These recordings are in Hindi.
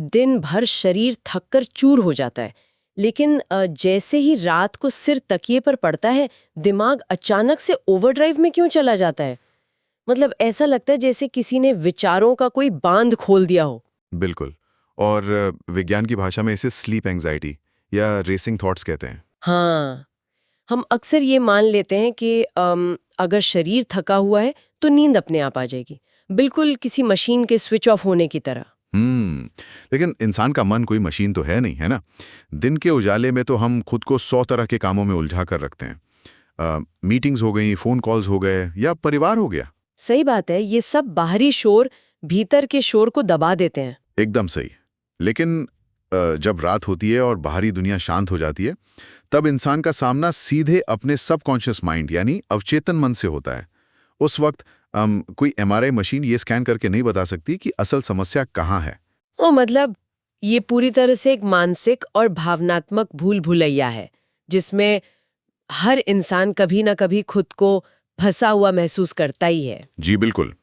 दिन भर शरीर थककर चूर हो जाता है, लेकिन जैसे ही रात को सिर तकिए पर पड़ता है, दिमाग अचानक से ओवरड्राइव में क्यों चला जाता है? मतलब ऐसा लगता है जैसे किसी ने विचारों का कोई बांध खोल दिया हो। बिल्कुल। और विज्ञान की भाषा में इसे स्लीप एंग्जाइटी या रेसिंग थॉट्स कहते हैं। हाँ, हम अक्सर ये मान लेते हैं कि अगर शरीर थका हुआ है तो नींद अपने आप आ जाएगी, बिल्कुल किसी मशीन के स्विच ऑफ होने की तरह। हम्म। लेकिन इंसान का मन कोई मशीन तो है नहीं, है ना? दिन के उजाले में तो हम खुद को 100 तरह के कामों में उलझा कर रखते हैं। मीटिंग्स हो गई, फोन कॉल्स हो गए या परिवार हो गया। सही बात है, ये सब बाहरी शोर भीतर के शोर को दबा देते हैं। एकदम सही। लेकिन जब रात होती है और बाहरी दुनिया शांत हो जाती है, तब इंसान का सामना सीधे अपने सबकॉन्शियस माइंड यानी अवचेतन मन से होता है। उस वक्त कोई एमआरआई मशीन ये स्कैन करके नहीं बता सकती कि असल समस्या कहाँ है। ओ मतलब ये पूरी तरह से एक मानसिक और भावनात्मक भूल भुलैया है, जिसमें हर इंसान कभी ना कभी खुद को फंसा हुआ महसूस करता ही है। जी बिल्कुल।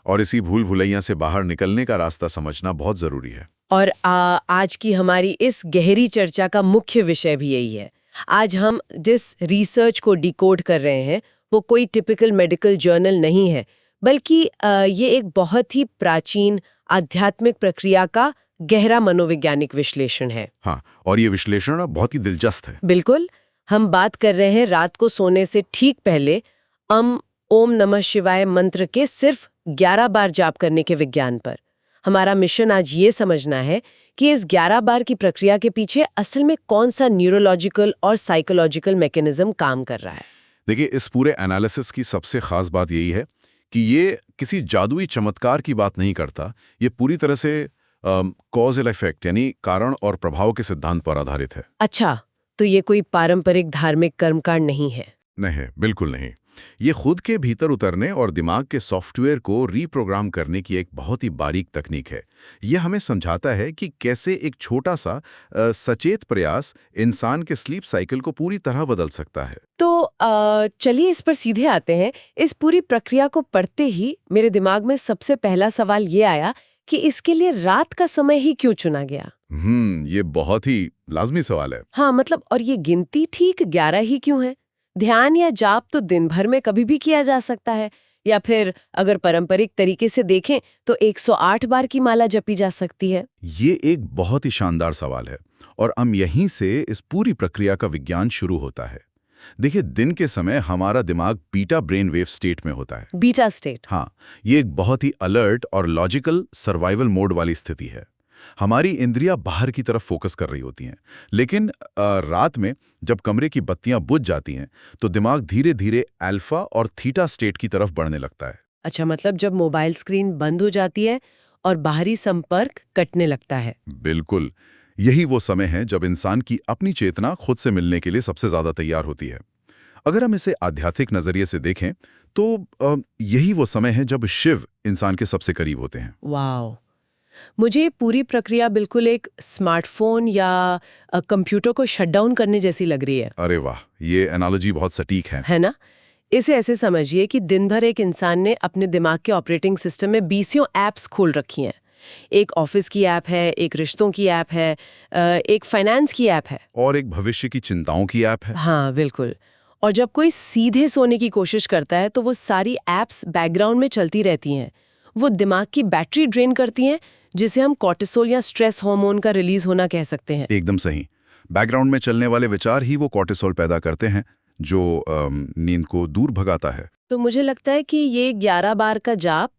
और इसी भूल भुलैया से बाहर निकलने का रास्ता समझना बहुत जरूरी है। और आज की हमारी इस गहरी चर्चा का मुख्य विषय भी यही है। आज हम जिस रिसर्च को डिकोड कर रहे हैं वो कोई टिपिकल मेडिकल जर्नल नहीं है, बल्कि ये एक बहुत ही प्राचीन आध्यात्मिक प्रक्रिया का गहरा मनोवैज्ञानिक विश्लेषण है। हाँ, और ये विश्लेषण बहुत ही दिलचस्प है। बिल्कुल। हम बात कर रहे हैं रात को सोने से ठीक पहले ओम नमः शिवाय मंत्र के सिर्फ 11 बार जाप करने के विज्ञान पर। हमारा मिशन आज ये समझना है कि इस 11 बार की प्रक्रिया के पीछे असल में कौन सा न्यूरोलॉजिकल और साइकोलॉजिकल मैकेनिज्म काम कर रहा है। देखिए, इस पूरे एनालिसिस की सबसे खास बात यही है कि ये किसी जादुई चमत्कार की बात नहीं करता। ये पूरी तरह से कॉज एंड इफेक्ट यानी कारण और प्रभाव के सिद्धांत पर आधारित है। अच्छा, तो ये कोई पारंपरिक धार्मिक कर्मकांड नहीं है? नहीं, बिल्कुल नहीं। ये खुद के भीतर उतरने और दिमाग के सॉफ्टवेयर को रीप्रोग्राम करने की एक बहुत ही बारीक तकनीक है। ये हमें समझाता है कि कैसे एक छोटा सा सचेत प्रयास इंसान के स्लीप साइकिल को पूरी तरह बदल सकता है। तो चलिए इस पर सीधे आते हैं। इस पूरी प्रक्रिया को पढ़ते ही मेरे दिमाग में सबसे पहला सवाल ये आया कि इसके लिए रात का समय ही क्यों चुना गया? ये बहुत ही लाजमी सवाल है। हाँ मतलब, और ये गिनती ठीक 11 ही क्यों है? ध्यान या जाप तो दिन भर में कभी भी किया जा सकता है, या फिर अगर पारंपरिक तरीके से देखें तो 108 बार की माला जपी जा सकती है। ये एक बहुत ही शानदार सवाल है और हम यहीं से इस पूरी प्रक्रिया का विज्ञान शुरू होता है। देखिए, दिन के समय हमारा दिमाग बीटा ब्रेन वेव स्टेट में होता है। Beta state? हाँ, ये एक बहुत ही अलर्ट और लॉजिकल सर्वाइवल मोड वाली स्थिति है। हमारी इंद्रियां बाहर की तरफ फोकस कर रही होती हैं, लेकिन रात में जब कमरे की बत्तियां बुझ जाती हैं तो दिमाग धीरे धीरे अल्फा और थीटा स्टेट की तरफ बढ़ने लगता है। अच्छा, मतलब जब मोबाइल स्क्रीन बंद हो जाती है और बाहरी संपर्क कटने लगता है। बिल्कुल। यही वो समय है जब इंसान की अपनी चेतना खुद से मिलने के लिए सबसे ज्यादा तैयार होती है। अगर हम इसे आध्यात्मिक नजरिए से देखें तो यही वो समय है जब शिव इंसान के सबसे करीब होते हैं। वाह, मुझे ये पूरी प्रक्रिया बिल्कुल एक स्मार्टफोन या कंप्यूटर को शट डाउन करने जैसी लग रही है। अरे वाह, ये एनालॉजी बहुत सटीक है ना? इसे ऐसे समझिए कि दिन भर एक इंसान ने अपने दिमाग के ऑपरेटिंग सिस्टम में 20 ऐप्स खोल रखी हैं। एक ऑफिस की ऐप है, एक रिश्तों की ऐप है, एक फाइनेंस की ऐप है, और एक भविष्य की चिंताओं की ऐप है। हाँ बिल्कुल। और जब कोई सीधे सोने की कोशिश करता है तो वो सारी ऐप्स बैकग्राउंड में चलती रहती हैं। वो दिमाग की बैटरी ड्रेन करती हैं, जिसे हम कॉर्टिसोल या स्ट्रेस हार्मोन का रिलीज होना कह सकते हैं। एकदम सही। बैकग्राउंड में चलने वाले विचार ही वो कॉर्टिसोल पैदा करते हैं जो नींद को दूर भगाता है। तो मुझे लगता है कि ये 11 बार का जाप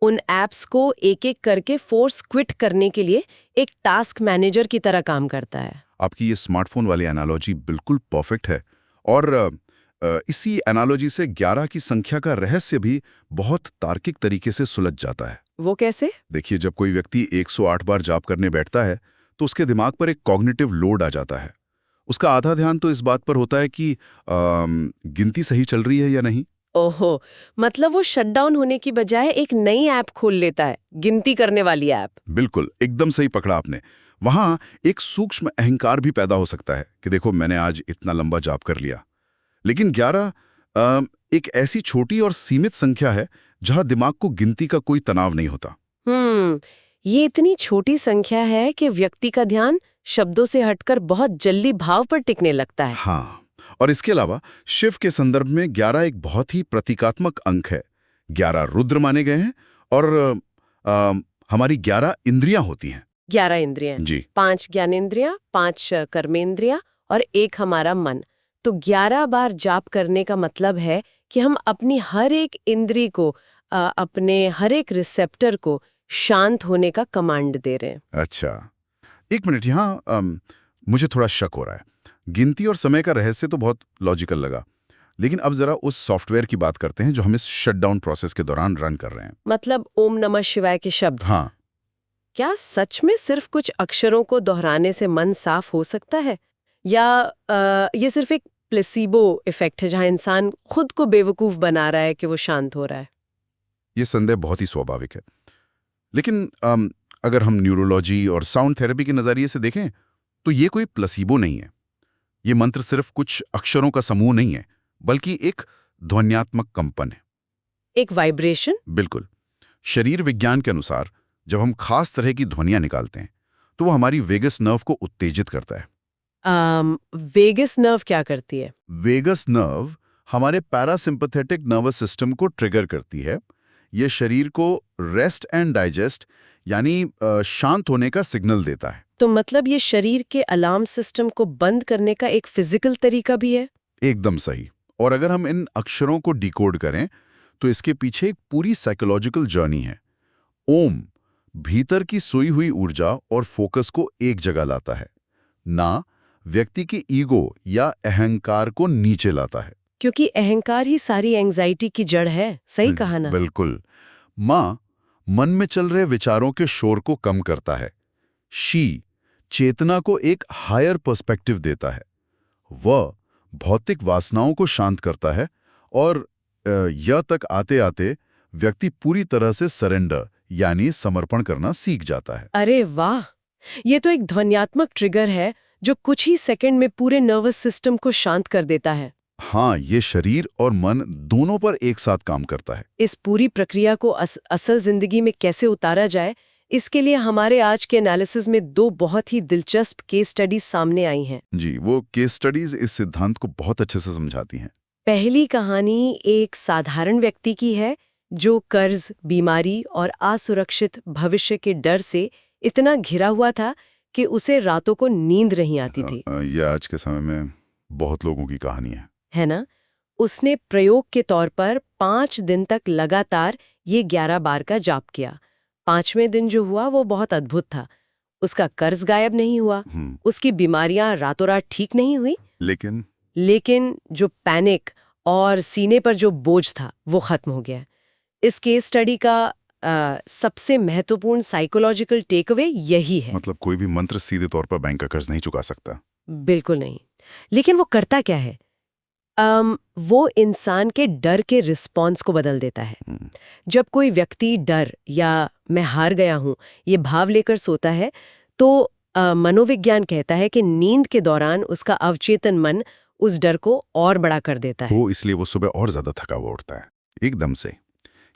उन ऐप्स को एक एक करके फोर्स क्विट करने के लिए एक टास्क मैनेजर की तरह काम करता है। आपकी ये स्मार्टफोन वाली एनालॉजी बिल्कुल परफेक्ट है। और इसी एनालॉजी से 11 की संख्या का रहस्य भी बहुत तार्किक तरीके से सुलझ जाता है। वो कैसे? देखिए, जब कोई व्यक्ति 108 बार जाप करने बैठता है तो उसके दिमाग पर एक कॉग्निटिव लोड आ जाता है। उसका आधा ध्यान तो इस बात पर होता है कि गिनती सही चल रही है या नहीं। ओहो, मतलब वो शटडाउन होने की बजाय एक नई ऐप खोल लेता है, गिनती करने वाली ऐप। बिल्कुल, एकदम सही पकड़ा आपने। वहां एक सूक्ष्म अहंकार भी पैदा हो सकता है कि देखो, मैंने आज इतना लंबा जाप कर लिया। लेकिन 11 एक ऐसी छोटी और सीमित संख्या है जहां दिमाग को गिनती का कोई तनाव नहीं होता। ये इतनी छोटी संख्या है कि व्यक्ति का ध्यान शब्दों से हटकर बहुत जल्दी भाव पर टिकने लगता है। हाँ, और इसके अलावा शिव के संदर्भ में 11 एक बहुत ही प्रतीकात्मक अंक है। 11 रुद्र माने गए हैं और हमारी 11 इंद्रियां होती हैं। 11 इंद्रियां जी 5 ज्ञानेंद्रियां, 5 कर्मेंद्रियां और 1 हमारा मन। तो 11 बार जाप करने का मतलब है कि हम अपनी हर एक इंद्री को अपने हर एक रिसेप्टर को शांत होने का कमांड दे रहे हैं। अच्छा, एक मिनट यहाँ मुझे थोड़ा शक हो रहा है। गिनती और समय का रहस्य तो बहुत लॉजिकल लगा, लेकिन अब जरा उस सॉफ्टवेयर की बात करते हैं जो हम इस शटडाउन प्रोसेस के दौरान रन कर रहे हैं। मतलब ओम नमः शिवाय के शब्द। हाँ, क्या सच में सिर्फ कुछ अक्षरों को दोहराने से मन साफ हो सकता है, या ये सिर्फ एक प्लेसीबो इफेक्ट है जहां इंसान खुद को बेवकूफ बना रहा है कि वो शांत हो रहा है? ये संदेह बहुत ही स्वाभाविक है, लेकिन अगर हम न्यूरोलॉजी और साउंड थेरेपी के नज़रिए से देखें तो ये कोई प्लेसीबो नहीं है। ये मंत्र सिर्फ कुछ अक्षरों का समूह नहीं है, बल्कि एक ध्वन्यात्मक कंपन है। एक वाइब्रेशन? बिल्कुल। शरीर विज्ञान के अनुसार जब हम खास तरह की ध्वनियां निकालते हैं तो वो हमारी वेगस नर्व को उत्तेजित करता है। वेगस नर्व क्या करती है? वेगस नर्व हमारे पैरासिम्पैथेटिक नर्वस सिस्टम को ट्रिगर करती है। ये शरीर को रेस्ट एंड डाइजेस्ट यानी शांत होने का सिग्नल देता है। तो मतलब ये शरीर के अलार्म सिस्टम को बंद करने का एक फिजिकल तरीका भी है? एकदम सही। और अगर हम इन अक्षरों को डिकोड करें तो इसके पीछे एक पूरी साइकोलॉजिकल जर्नी है। ओम भीतर की सोई हुई ऊर्जा और फोकस को एक जगह लाता है, ना व्यक्ति के ईगो या अहंकार को नीचे लाता है। क्योंकि अहंकार ही सारी एंजाइटी की जड़ है। सही कहा ना? बिल्कुल। माँ मन में चल रहे विचारों के शोर को कम करता है। शी चेतना को एक हायर पर्सपेक्टिव देता है। वह भौतिक वासनाओं को शांत करता है और यह तक आते आते व्यक्ति पूरी तरह से सरेंडर यानी समर्पण करना सीख जाता है। अरे वाह! ये तो एक ध्वन्यात्मक ट्रिगर है जो कुछ ही सेकंड में पूरे नर्वस सिस्टम को शांत कर देता है। हाँ, ये शरीर और मन दोनों पर एक साथ काम करता है। इस पूरी प्रक्रिया को असल जिंदगी में कैसे उतारा जाए, इसके लिए हमारे आज के एनालिसिस में 2 बहुत ही दिलचस्प केस स्टडीज सामने आई हैं। जी, वो केस स्टडीज इस सिद्धांत को बहुत अच्छे से समझाती हैं। पहली कहानी एक साधारण व्यक्ति की है जो कर्ज, बीमारी और असुरक्षित भविष्य के डर से इतना घिरा हुआ था कि उसे रातों को नींद नहीं आती थी। यह आज के समय में बहुत लोगों की कहानी है ना? उसने प्रयोग के तौर पर 5 दिन तक लगातार ये 11 बार का जाप किया। 5वें दिन जो हुआ वो बहुत अद्भुत था। उसका कर्ज गायब नहीं हुआ, उसकी बीमारियां रातों रात ठीक नहीं हुई, लेकिन जो पैनिक और सीने पर जो बोझ था वो खत्म हो गया। इस केस स्टडी का सबसे महत्वपूर्ण साइकोलॉजिकल टेकअवे यही है। मतलब कोई भी मंत्र सीधे तौर पर बैंक का कर्ज नहीं चुका सकता। बिल्कुल नहीं। लेकिन वो करता क्या है? वो इंसान के डर के रिस्पॉन्स को बदल देता है। जब कोई व्यक्ति डर या मैं हार गया हूं ये भाव लेकर सोता है तो मनोविज्ञान कहता है कि नींद के दौरान उसका अवचेतन मन उस डर को और बड़ा कर देता है। वो इसलिए वो सुबह और ज्यादा थका हुआ उठता है एकदम से।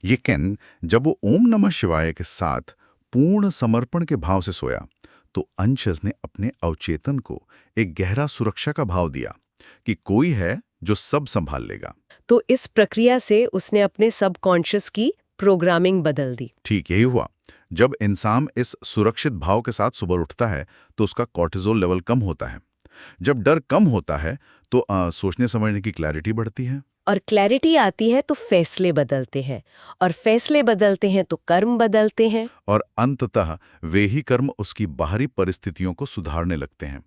ये केन जब वो ओम नमः शिवाय के साथ पूर्ण समर्पण के भाव से सोया तो अंशज ने अपने अवचेतन को एक गहरा सुरक्षा का भाव दिया कि कोई है जो सब संभाल लेगा। तो इस प्रक्रिया से उसने अपने सबकॉन्शियस की प्रोग्रामिंग बदल दी। ठीक यही हुआ। जब इंसान इस सुरक्षित भाव के साथ सुबह उठता है तो उसका कॉर्टिसोल लेवल कम होता है। जब डर कम होता है तो सोचने समझने की क्लैरिटी बढ़ती है, और क्लैरिटी आती है तो फैसले बदलते हैं, और फैसले बदलते हैं तो कर्म बदलते हैं, और अंततः वे ही कर्म उसकी बाहरी परिस्थितियों को सुधारने लगते हैं।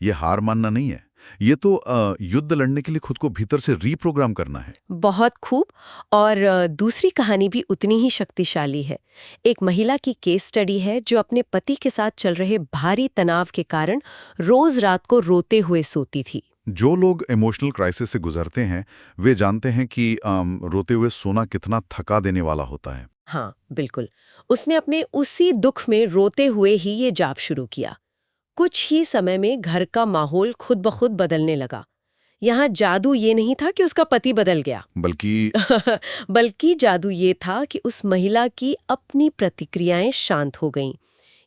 ये हार मानना नहीं है, ये तो युद्ध लड़ने के लिए खुद को भीतर से रीप्रोग्राम करना है। बहुत खूब। और दूसरी कहानी भी उतनी ही शक्तिशाली है। एक महिला की केस स्टडी है जो अपने पति के साथ चल रहे भारी तनाव के कारण रोज रात को रोते हुए सोती थी। जो लोग इमोशनल क्राइसिस से गुजरते हैं वे जानते हैं कि रोते हुए सोना कितना थका देने वाला होता है। हाँ बिल्कुल। उसने अपने उसी दुख में रोते हुए ही ये जाप शुरू किया। कुछ ही समय में घर का माहौल खुद ब खुद बदलने लगा। यहाँ जादू ये नहीं था कि उसका पति बदल गया, बल्कि जादू ये था कि उस महिला की अपनी प्रतिक्रियाएं शांत हो गईं।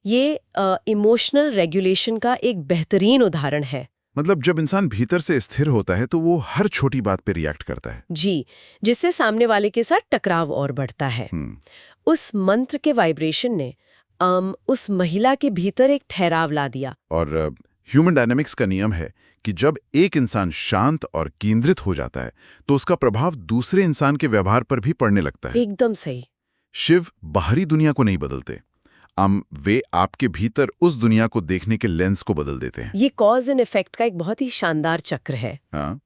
ये इमोशनल रेगुलेशन का एक बेहतरीन उदाहरण है। मतलब जब इंसान भीतर से स्थिर होता है तो वो हर छोटी बात पे रिएक्ट करता है। जी, जिससे सामने वाले के साथ टकराव और बढ़ता है। उस मंत्र के वाइब्रेशन ने उस महिला के भीतर एक ठहराव ला दिया। और ह्यूमन डायनामिक्स का नियम है कि जब एक इंसान शांत और केंद्रित हो जाता है तो उसका प्रभाव दूसरे इंसान के व्यवहार पर भी पड़ने लगता है। एकदम सही। शिव बाहरी दुनिया को नहीं बदलते, वे आपके भीतर उस दुनिया को देखने के लेंस को बदल देते हैं। ये कॉज एंड इफेक्ट का एक बहुत ही शानदार चक्र है। हाँ।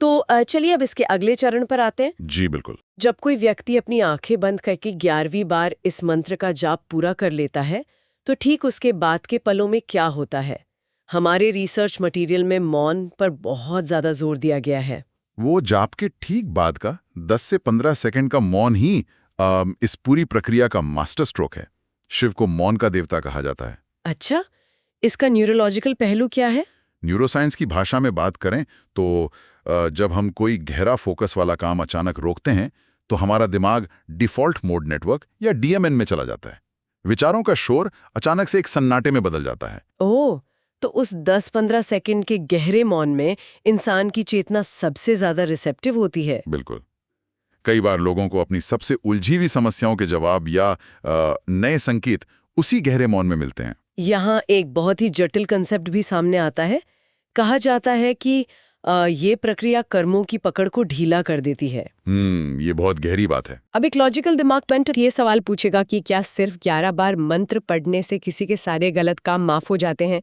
तो चलिए अब इसके अगले चरण पर आते हैं। जी बिल्कुल। जब कोई व्यक्ति अपनी आंखें बंद करके 11वीं बार इस मंत्र का जाप पूरा कर लेता है तो ठीक उसके बाद के पलों में क्या होता है? हमारे रिसर्च मटेरियल में मौन पर बहुत ज्यादा जोर दिया गया है। वो जाप के ठीक बाद का 10 से 15 सेकंड का मौन ही इस पूरी प्रक्रिया का मास्टर स्ट्रोक है। शिव को मौन का देवता कहा जाता है। अच्छा, इसका न्यूरोलॉजिकल पहलू क्या है? न्यूरोसाइंस की भाषा में बात करें तो जब हम कोई गहरा फोकस वाला काम अचानक रोकते हैं तो हमारा दिमाग डिफॉल्ट मोड नेटवर्क या डीएमएन में चला जाता है। विचारों का शोर अचानक से एक सन्नाटे में बदल जाता है। ओह, तो उस 10-15 सेकंड के गहरे मौन में इंसान की चेतना सबसे ज्यादा रिसेप्टिव होती है। बिल्कुल। कई बार लोगों को अपनी सबसे उलझी हुई समस्याओं के जवाब या नए संकेत उसी गहरे मौन में मिलते हैं। यहाँ एक बहुत ही जटिल कंसेप्ट भी सामने आता है। कहा जाता है कि ये प्रक्रिया कर्मों की पकड़ को ढीला कर देती है। ये बहुत गहरी बात है। अब एक लॉजिकल दिमाग पेंटर ये सवाल पूछेगा कि क्या सिर्फ 11 बार मंत्र पढ़ने से किसी के सारे गलत काम माफ हो जाते हैं?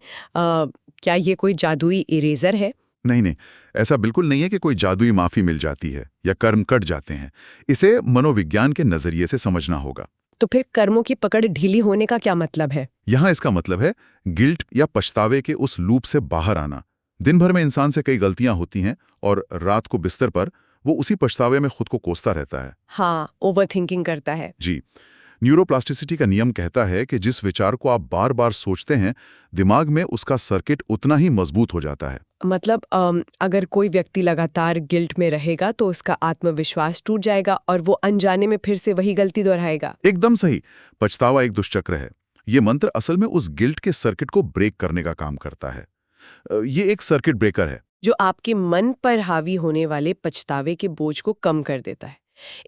क्या ये कोई जादुई इरेजर है? नहीं, ऐसा बिल्कुल नहीं है कि कोई जादुई माफी मिल जाती है या कर्म कट जाते हैं। इसे मनोविज्ञान के नजरिए से समझना होगा। तो फिर कर्मों की पकड़ ढीली होने का क्या मतलब है? यहाँ इसका मतलब है गिल्ट या पछतावे के उस लूप से बाहर आना। दिन भर में इंसान से कई गलतियां होती हैं और रात को बिस्तर पर वो उसी पछतावे में खुद को कोसता रहता है। हाँ, ओवरथिंकिंग करता है। जी। न्यूरोप्लास्टिसिटी का नियम कहता है कि जिस विचार को आप बार बार सोचते हैं, दिमाग में उसका सर्किट उतना ही मजबूत हो जाता है। मतलब अगर कोई व्यक्ति लगातार गिल्ट में रहेगा तो उसका आत्मविश्वास टूट जाएगा और वो अनजाने में फिर से वही गलती दोहराएगा। एकदम सही। पछतावा एक दुष्चक्र है। ये मंत्र असल में उस गिल्ट के सर्किट को ब्रेक करने का काम करता है। ये एक सर्किट ब्रेकर है जो आपके मन पर हावी होने वाले पछतावे के बोझ को कम कर देता है।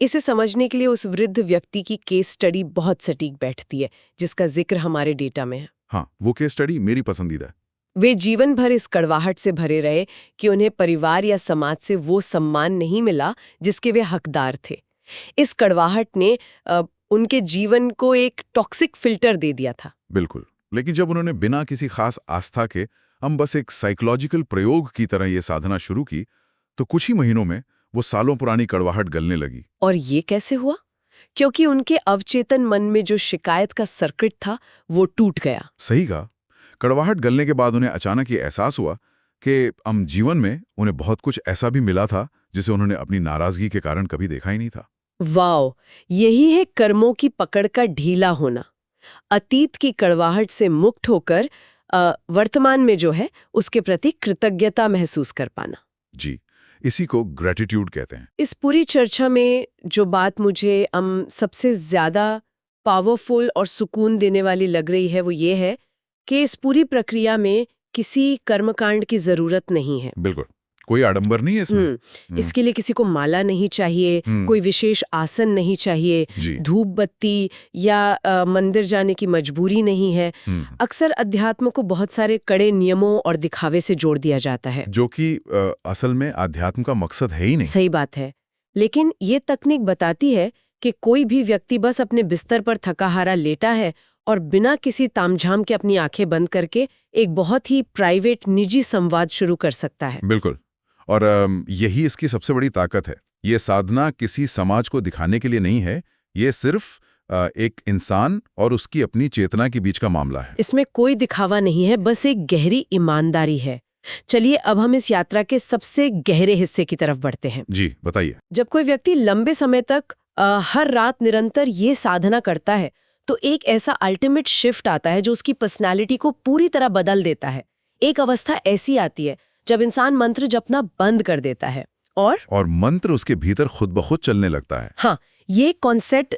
इसे समझने के लिए उस वृद्ध व्यक्ति की केस स्टडी बहुत सटीक बैठती है, जिसका जिक्र हमारे डेटा में है। हाँ, वो केस स्टडी मेरी पसंदीदा है। वे जीवन भर इस कड़वाहट से भरे रहे कि उन्हें परिवार या समाज से वो सम्मान नहीं मिला जिसके वे हकदार थे। इस कड़वाहट ने उनके जीवन को एक टॉक्सिक फिल्टर दे दिया था। बिल्कुल। लेकिन जब उन्होंने बिना किसी खास आस्था के हम बस एक साइकोलॉजिकल प्रयोग की तरह ये साधना शुरू की तो कुछ ही महीनों में वो सालों पुरानी कड़वाहट गलने लगी। और ये कैसे हुआ? क्योंकि उनके अवचेतन मन में जो शिकायत का सर्किट था वो टूट गया। सही कहा। कड़वाहट गलने के बाद उन्हें अचानक ये एहसास हुआ कि जीवन में उन्हें बहुत कुछ ऐसा भी मिला था जिसे उन्होंने अपनी नाराजगी के कारण कभी देखा ही नहीं था। वाओ, यही है कर्मों की पकड़ का ढीला होना। अतीत की कड़वाहट से मुक्त होकर वर्तमान में जो है उसके प्रति कृतज्ञता महसूस कर पाना। जी, इसी को ग्रेटिट्यूड कहते हैं। इस पूरी चर्चा में जो बात मुझे सबसे ज्यादा पावरफुल और सुकून देने वाली लग रही है वो ये है कि इस पूरी प्रक्रिया में किसी कर्मकांड की जरूरत नहीं है। बिल्कुल, कोई आडंबर नहीं है इसमें। इसके लिए किसी को माला नहीं चाहिए, कोई विशेष आसन नहीं चाहिए, धूप बत्ती या मंदिर जाने की मजबूरी नहीं है। अक्सर अध्यात्म को बहुत सारे कड़े नियमों और दिखावे से जोड़ दिया जाता है, जो कि असल में अध्यात्म का मकसद है ही नहीं। सही बात है। लेकिन ये तकनीक बताती है कि कोई भी व्यक्ति बस अपने बिस्तर पर थका हारा लेटा है और बिना किसी तामझाम के अपनी आंखें बंद करके एक बहुत ही प्राइवेट निजी संवाद शुरू कर सकता है। बिल्कुल। और यही इसकी सबसे बड़ी ताकत है। ये साधना किसी समाज को दिखाने के लिए नहीं है, ये सिर्फ एक इंसान और उसकी अपनी चेतना के बीच का मामला है। इसमें कोई दिखावा नहीं है, बस एक गहरी ईमानदारी है। चलिए अब हम इस यात्रा के सबसे गहरे हिस्से की तरफ बढ़ते हैं। जी, बताइए। जब कोई व्यक्ति लंबे समय तक हर रात निरंतर ये साधना करता है तो एक ऐसा अल्टीमेट शिफ्ट आता है जो उसकी पर्सनालिटी को पूरी तरह बदल देता है। एक अवस्था ऐसी आती है जब इंसान मंत्र जपना बंद कर देता है और मंत्र उसके भीतर खुद ब खुद चलने लगता है। हाँ, ये कॉन्सेप्ट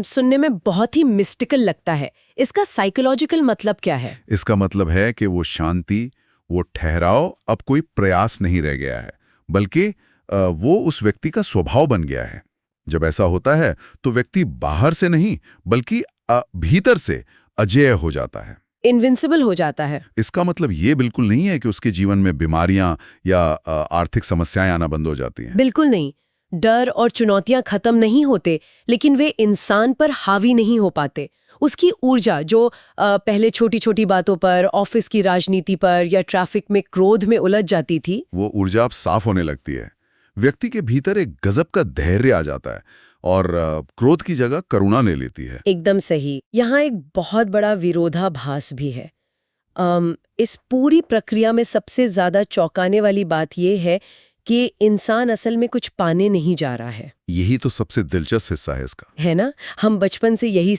सुनने में बहुत ही मिस्टिकल लगता है। इसका साइकोलॉजिकल मतलब क्या है? इसका मतलब है कि वो शांति, वो ठहराव अब कोई प्रयास नहीं रह गया है, बल्कि वो उस व्यक्ति का स्वभाव बन गया है। जब ऐसा होता है तो व्यक्ति बाहर से नहीं बल्कि भीतर से अजेय हो जाता है, इनविंसिबल हो जाता है। इसका मतलब ये बिल्कुल नहीं है कि उसके जीवन में बीमारियां या आर्थिक समस्याएं आना बंद हो जाती हैं। बिल्कुल नहीं। डर और चुनौतियां खत्म नहीं होते, लेकिन वे इंसान पर हावी नहीं हो पाते। उसकी ऊर्जा जो पहले छोटी छोटी बातों पर, ऑफिस की राजनीति पर या ट्रैफिक में क्रोध में उलझ जाती थी, वो ऊर्जा अब साफ होने लगती है। व्यक्ति के भीतर एक गजब का धैर्य आ जाता है और क्रोध की जगह करुणा ले लेती है। एकदम सही। यहाँ एक बहुत बड़ा विरोधाभास भी है। इस पूरी प्रक्रिया में सबसे ज्यादा चौंकाने वाली बात यह है कि इंसान असल में कुछ पाने नहीं जा रहा है। यही तो सबसे दिलचस्प हिस्सा है इसका। है ना? हम बचपन से यही